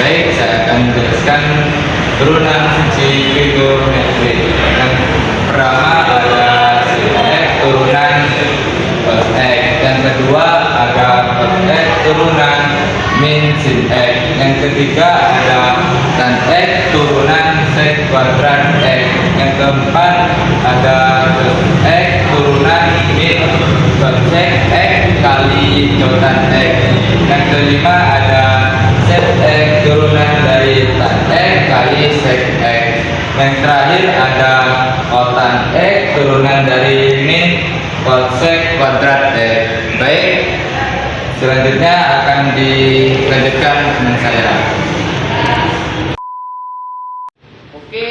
Baik, saya akan menjelaskan turunan trigonometri. Yang pertama ada sin X turunan cos X. Yang kedua ada cos X turunan min sin X. Yang ketiga ada tan X turunan sek kuadrat X. Yang keempat ada cos X turunan min cosec X kali cotan X. Yang kelima ada sec X turunan dari tan X kali sec X. Yang terakhir ada cotan X turunan dari min cosec kuadrat X. Baik, selanjutnya akan dilanjutkan dengan saya. Oke,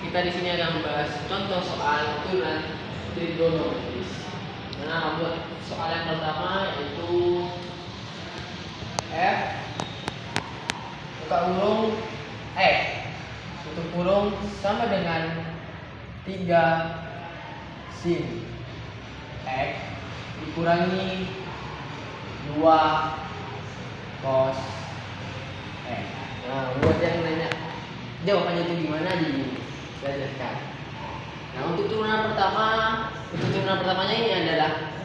kita di sini akan membahas contoh soal turunan trigonometris. Nah, buat soal yang pertama yaitu F buka kurung X tutup kurung sama dengan 3 sin X dikurangi 2 cos X. Nah, buat yang nanya jawabannya itu gimana dijelaskan. Nah, untuk turunan pertamanya ini adalah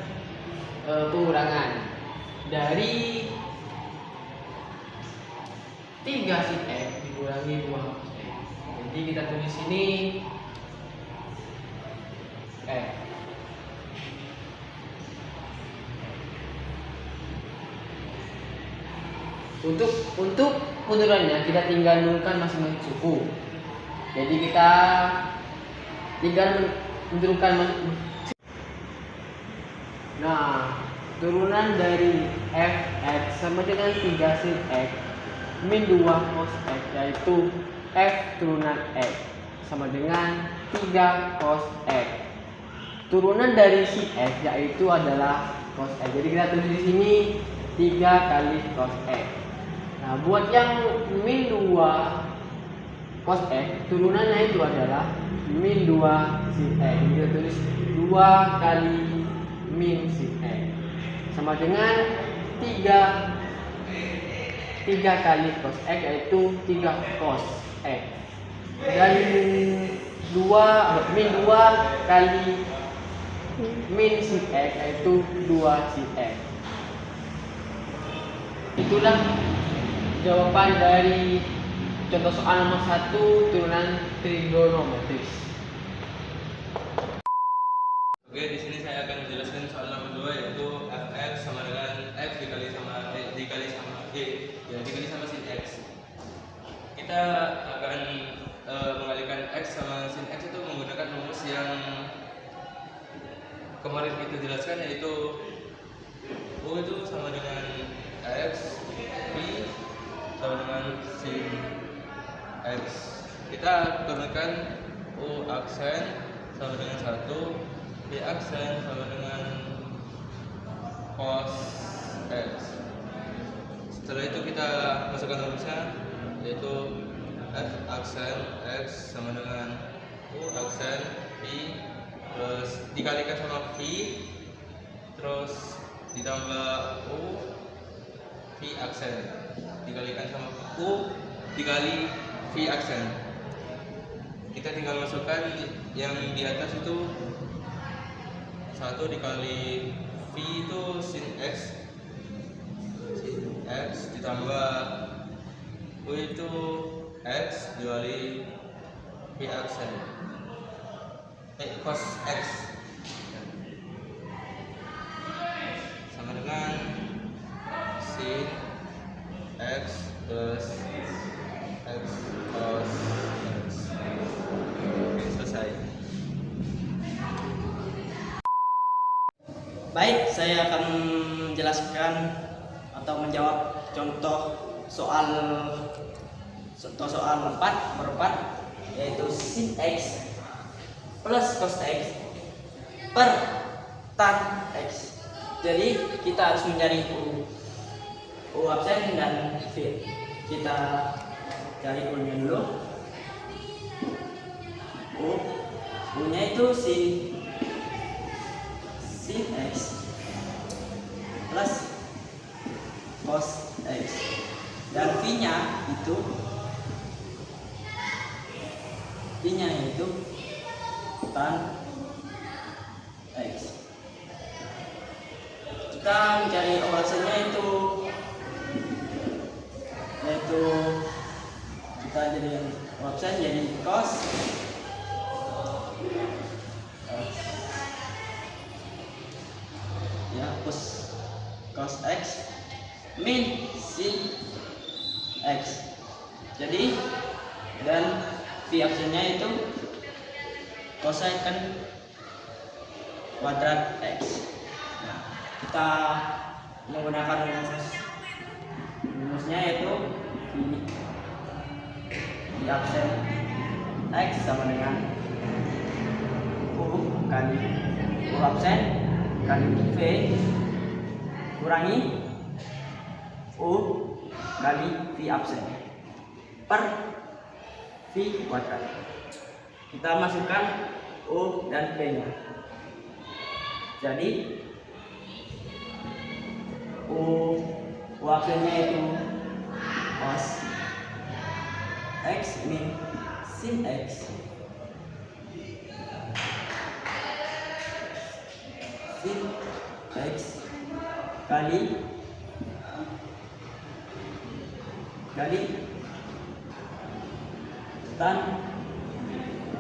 pengurangan dari 3 sin X dikurangi 2 cos X. Jadi kita tulis ini X. Untuk penurunannya kita tinggal nurunkan masing-masing suku. Jadi kita tinggal menurunkan Nah, turunan dari fx sama dengan 3 sin x min 2 cos x, yaitu f turunan x sama dengan 3 cos x. Turunan dari sin x yaitu adalah cos x. Jadi kita tulis di sini 3 kali cos x. Nah, buat yang min 2 cos x, turunannya itu adalah min 2 sin x. Jadi kita tulis 2 kali min sin x sama dengan 3 kali cos x, yaitu 3 cos x. Dan min 2 kali min sin x, yaitu 2 sin x. Itulah jawaban dari contoh soal nomor 1 turunan trigonometris. Oke, di sini saya akan menjelaskan soal nomor 2 yaitu fx sama dengan x dikali sama sin x. Kita akan mengalihkan x sama sin x itu menggunakan rumus yang kemarin kita jelaskan, yaitu U itu sama dengan x, V sama dengan sin x. Kita turunkan U aksen sama dengan 1, V aksen sama dengan cos x. Setelah itu kita masukkan rumusnya, yaitu f aksen x sama dengan U aksen V terus dikalikan sama V terus ditambah U V aksen dikalikan sama U dikali V aksen. Kita tinggal masukkan yang di atas itu 1 dikali V itu sin x ditambah U itu x dikali V aksen cos x sama dengan sin x plus x cos x. Selesai. Baik, saya akan menjelaskan atau menjawab contoh soal 4 nomor 4, yaitu sin x plus cos x per tan x. Jadi kita harus mencari U absen dan V. Kita cari U-nya dulu. U-nya itu sin x plus cos x dan V-nya itu tan X. Kita mencari opsinya yaitu kita jadi opsi jadi cos ya cos X min sin X. Jadi dan V opsinya itu cosecant kuadrat X. Nah, kita menggunakan rumusnya yaitu V absen X sama dengan U kali U absen kali V kurangi U kali V absen per V kuadrat. Kita masukkan U dan V nya. Jadi U absennya itu cos X min sin X kali tan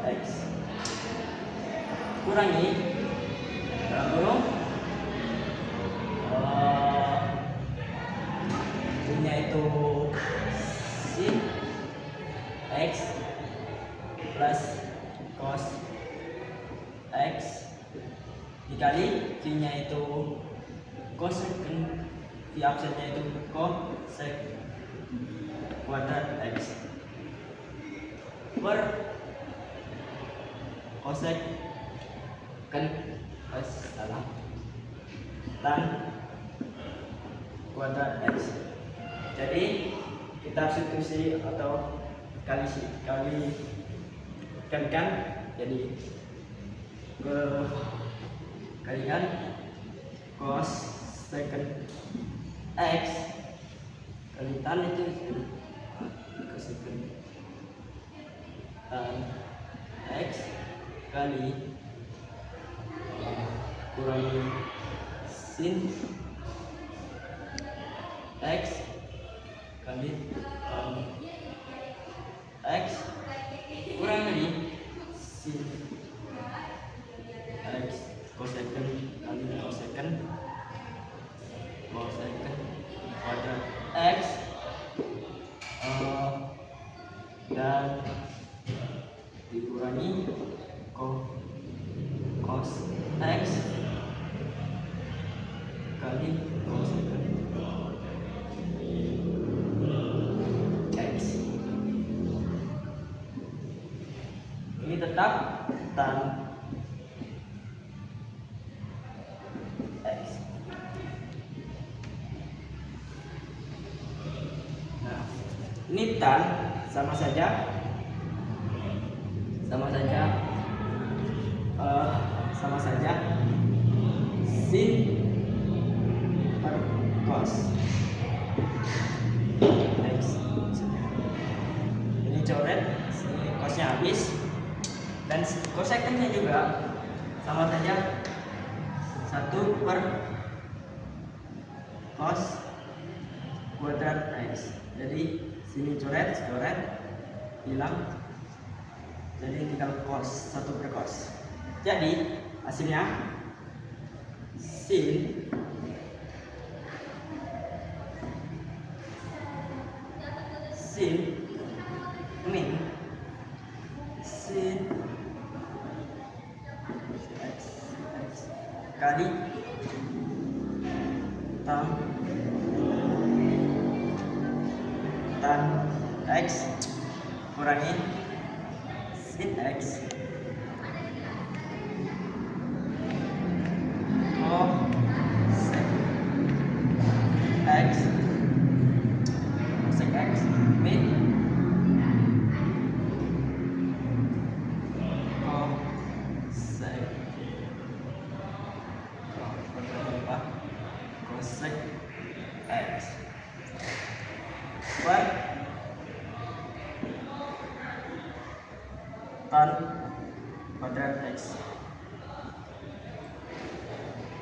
X kurangi dalam kurung punya itu sin X plus cos X dikali V-nya itu cosecant V absennya itu cosec kuadrat X per cosec kan salah tan kuadrat X. Jadi kita substitusi atau kalikan jadi kalikan cos secant X kali tan itu cosecant tan X kali kurangi sin X kali X kurangi sin X cosecant kali cosecant kuadrat X dan dikurangi cos X kali cosecant X. Ini tetap tan X. Nah, ini tan sama saja sin per cos X. Ini coret, cosnya habis dan cosecantnya juga sama saja 1 per cos kuadrat X. Jadi sini coret hilang, jadi tinggal cos 1 per cos. Jadi hasilnya sin min sin X kali tan X kurangi sin X cosec X min cosec X. square tan kuadrat x.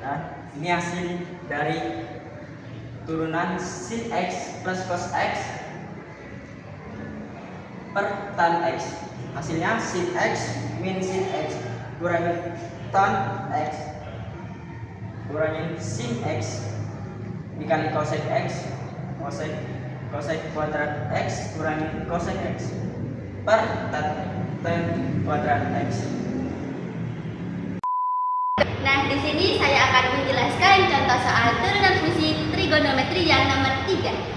Nah, ini hasil dari turunan sin x plus cos x per tan x. Hasilnya sin x min sin x kurangi tan x kurangi sin x dikali cosec x cosec kuadrat x kurangi cosec x per tan kuadrat x. Nah, di sini saya akan menjelaskan contoh soal turunan fungsi trigonometri yang nomor 3.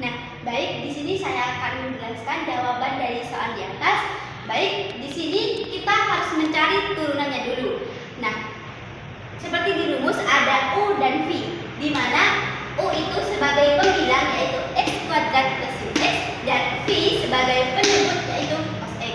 Nah, baik, di sini saya akan menjelaskan jawaban dari soal di atas. Baik, di sini kita harus mencari turunannya dulu. Nah, seperti di rumus ada U dan V, di mana U itu sebagai pembilang yaitu x kuadrat plus sin x dan V sebagai penyebut yaitu cos x.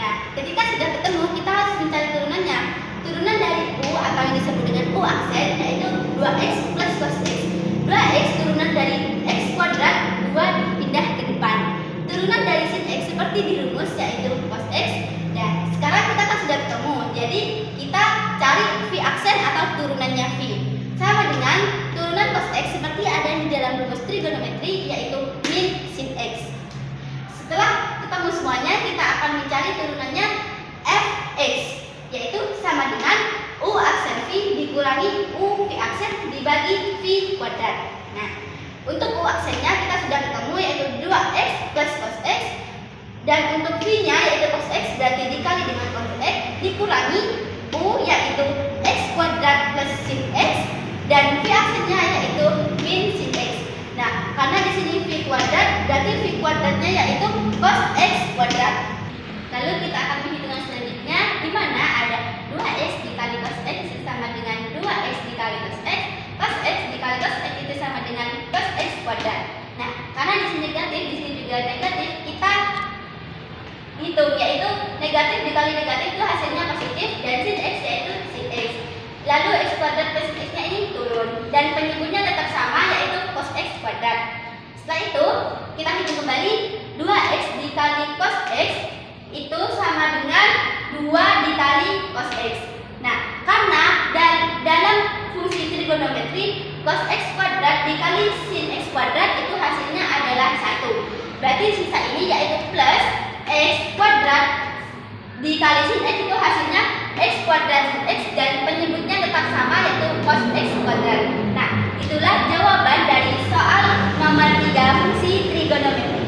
Nah, ketika sudah ketemu kita harus mencari turunannya. Turunan dari U atau yang disebut dengan U aksen yaitu 2x plus cos x. 2x turunan dari x kuadrat 2 dipindah ke depan. Turunan dari sin x seperti di rumus yaitu cos x. Dan sekarang kita kan sudah ketemu. Jadi kita cari v aksen atau turunannya v. Sama dengan turunan cos x seperti ada di dalam rumus trigonometri yaitu min sin x. Setelah ketemu semuanya kita akan mencari turunannya fx yaitu sama dengan u aksen v dikurangi u v aksen dibagi v kuadrat. Nah, untuk u aksennya kita sudah ketemu yaitu 2x plus cos x, dan untuk v-nya yaitu cos x berarti dikali dengan cos x dikurangi u yaitu x kuadrat plus sin x, dan v aksennya yaitu min sin x. Nah, karena di sini v kuadrat berarti v kuadratnya yaitu cos x kuadrat. Lalu kita akan perhitungan selanjutnya di mana ada 2x dikali cos x sama dengan 2x dikali cos x. Cos x dikali cos x itu sama dengan cos x kuadrat. Nah, karena di sini negatif, di sini juga negatif, kita hitung yaitu negatif dikali negatif itu hasilnya positif dan sin x yaitu sin x. Lalu x kuadrat plus sin x-nya ini turun dan penyebutnya tetap sama yaitu cos x kuadrat. Setelah itu kita hitung kembali 2x dikali cos x itu sama dengan 2 dikali cos x. Nah, karena dalam fungsi trigonometri cos x kuadrat dikali sin x kuadrat itu hasilnya adalah 1. Berarti sisa ini yaitu plus x kuadrat dikali sin x itu hasilnya x kuadrat sin x dan penyebutnya tetap sama yaitu cos x kuadrat. Nah, itulah jawaban dari soal nomor 3 fungsi trigonometri.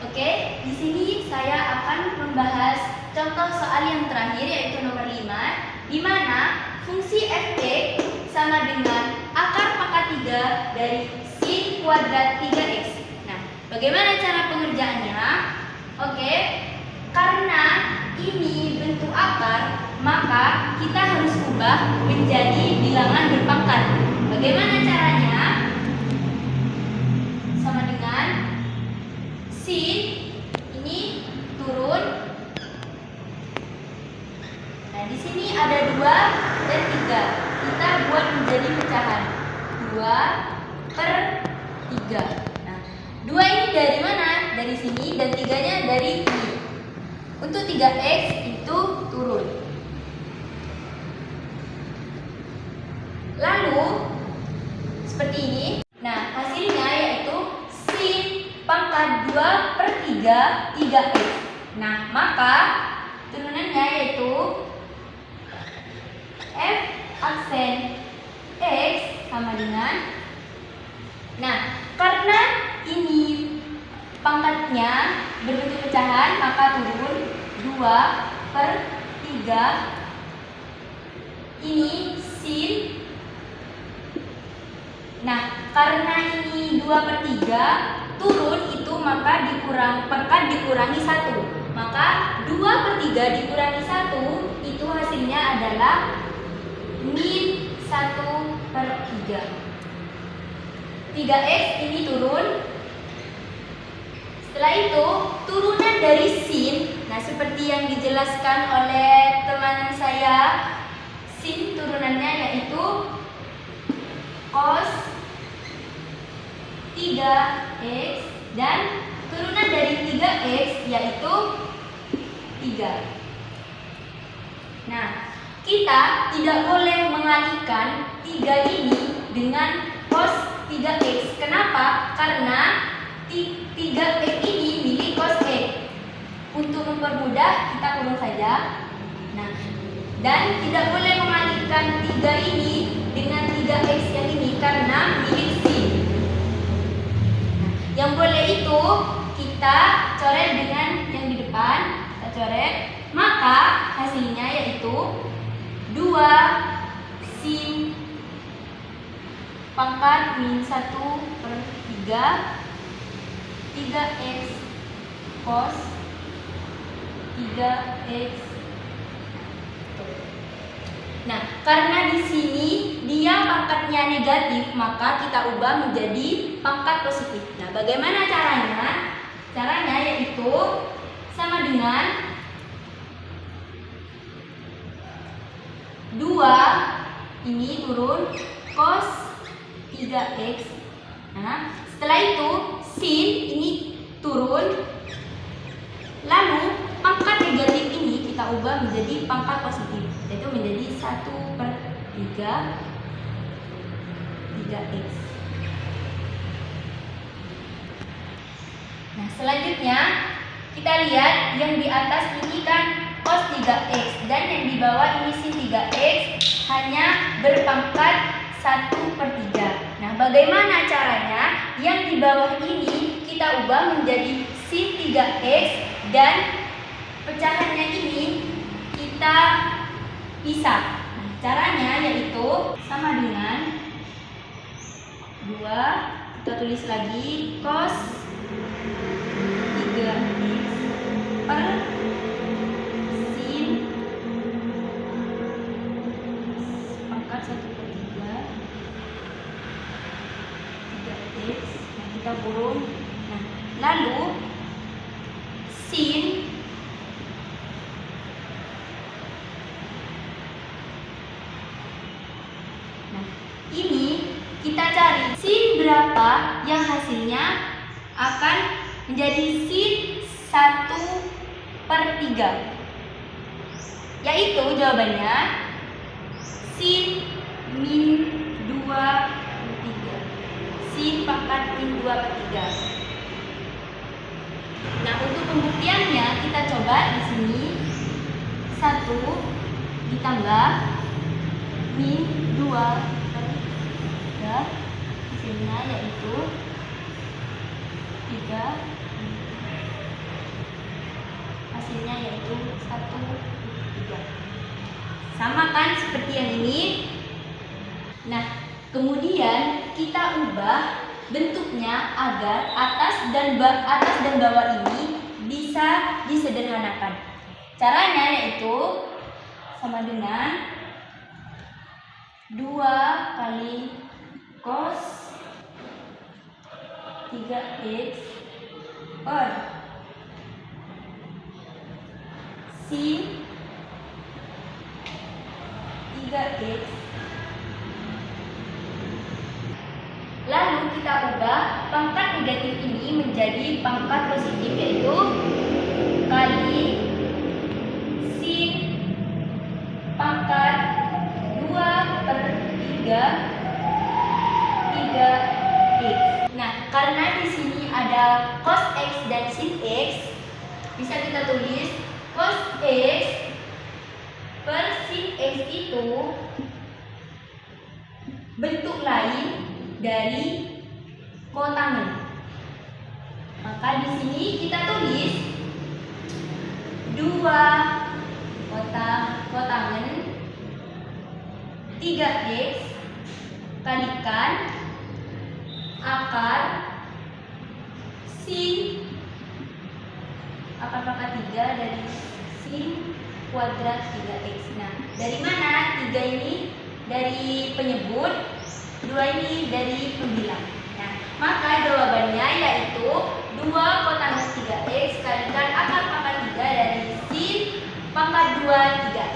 Oke, di sini saya akan membahas contoh soal yang terakhir yaitu nomor 5, di mana fungsi fx sama dengan akar pangkat 3 dari sin kuadrat 3x. Nah, bagaimana cara pengerjaannya? Oke, karena ini bentuk akar, maka kita harus ubah menjadi bilangan berpangkat. Bagaimana caranya? Sama dengan sin ini turun. Nah, di sini ada 2 dan 3. Kita buat menjadi pecahan 2 per 3. Nah, 2 ini dari mana? Dari sini, dan 3-nya dari ini. Untuk 3x itu turun. Lalu seperti ini. Nah, hasilnya yaitu sin pangkat 2 per 3 3x. Nah, maka turunannya yaitu f aksen x sama dengan, nah, karena ini pangkatnya berbentuk pecahan maka turun 2 per 3. Ini Nah, karena ini 2/3 turun itu maka dikurangi 1. Maka 2/3 dikurangi 1 itu hasilnya adalah min 1/3. 3x ini turun. Setelah itu turunan dari sin. Nah, seperti yang dijelaskan oleh teman saya, sin turunannya yaitu cos 3x dan turunan dari 3x yaitu 3. Nah, kita tidak boleh mengalihkan 3 ini dengan cos 3x. Kenapa? Karena 3x ini milik cos x. Untuk mempermudah kita kurung saja. Nah, dan tidak boleh mengalihkan 3 ini dengan 3x yang ini karena milik sin. Nah, yang boleh itu kita coret dengan yang di depan, kita coret, maka hasilnya yaitu 2 sin pangkat min 1/3 3x cos 3x. Nah, karena di sini dia pangkatnya negatif, maka kita ubah menjadi pangkat positif. Nah, bagaimana caranya? Caranya yaitu sama dengan 2 ini turun cos 3x. Nah, setelah itu sin ini turun. Lalu pangkat negatif ini kita ubah menjadi pangkat positif, yaitu menjadi 1/3 3x. Nah, selanjutnya kita lihat yang di atas ini kan cos 3x dan yang di bawah ini sin 3x hanya berpangkat 1/3. Nah, bagaimana caranya? Yang di bawah ini kita ubah menjadi sin 3x dan pecahannya ini kita pisah. Nah, caranya yaitu sama dengan 2, kita tulis lagi cos 3x per sin pangkat 1/3 3x. Nah, kita kurung. Nah, lalu sin ini kita cari sin berapa yang hasilnya akan menjadi sin 1/3, yaitu jawabannya sin min 2/3, sin pangkat min 2/3. Nah, untuk pembuktiannya kita coba di sini 1 ditambah min 2/3 hasilnya yaitu 3, hasilnya yaitu 1/3. Sama kan seperti yang ini. Nah, kemudian kita ubah bentuknya agar atas dan bawah ini bisa disederhanakan. Caranya yaitu sama dengan 2 kali cos 3x per sin 3x. Lalu kita ubah pangkat negatif ini menjadi pangkat positif, yaitu kali sin pangkat 2/3 3x. Nah, karena di sini ada cos x dan sin x, bisa kita tulis cos x per sin x itu bentuk lain dari kotangan. Maka di sini kita tulis 2 kotangan 3x kalikan akar sin akar pangkat 3 dari sin kuadrat 3x. Nah, dari mana 3 ini? Dari penyebut, 2 ini dari pembilang. Nah, maka jawabannya yaitu 2 kotanus 3x kalikan akar pangkat 3 dari sin pangkat 2 3x.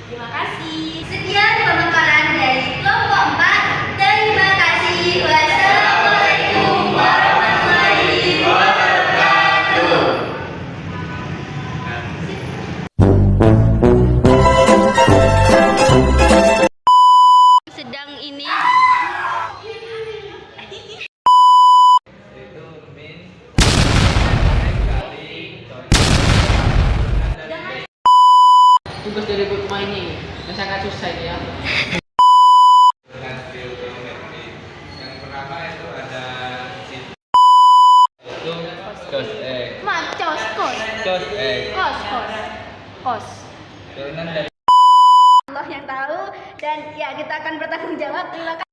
Terima kasih. Sekian pembekalan dari kelompok 4. Terima kasih. Wassalamualaikum warahmatullahi wabarakatuh. Sedang ini Itu min X kali turunan dari Tugas dari buku ini yang sangat susah ini ya. turunan trigonometri. Yang pertama itu ada sin itu cos X. cos Cos X. kos. Turunan dari Allah yang tahu dan ya kita akan bertanggung jawab. Terima kasih.